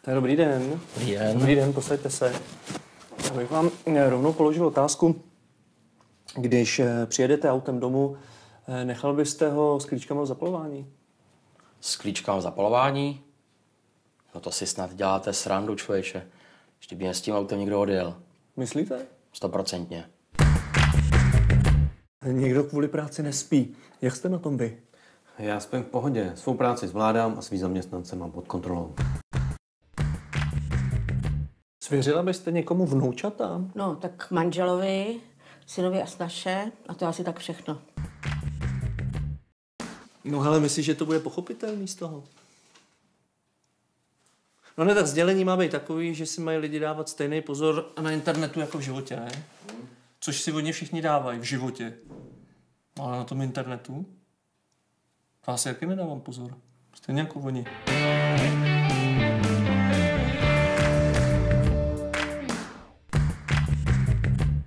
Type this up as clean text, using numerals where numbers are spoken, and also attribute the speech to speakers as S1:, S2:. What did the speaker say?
S1: To je dobrý den.
S2: Dobrý den.
S1: Dobrý den, posaďte se. Já bych vám rovnou položil otázku. Když přijedete autem domů, nechal byste ho s klíčkama v zapalování?
S2: S klíčkama zapalování? No to si snad děláte srandu, člověče. Ještě by mě s tím autem někdo odjel.
S1: Myslíte?
S2: 100%.
S1: Někdo kvůli práci nespí. Jak jste na tom vy?
S3: Já spím v pohodě. Svou práci zvládám a svý zaměstnance mám pod kontrolou.
S1: Svěřila byste někomu vnoučata?
S4: No, tak manželovi, synovi a snaše a to asi tak všechno.
S1: No hele, myslíš, že to bude pochopitelný z toho? No ne, tak sdělení má být takový, že si mají lidi dávat stejný pozor na internetu jako v životě, ne? Což si od ně všichni dávají v životě. Ale na tom internetu? Já si jaký nedávám pozor. Stejně jako oni.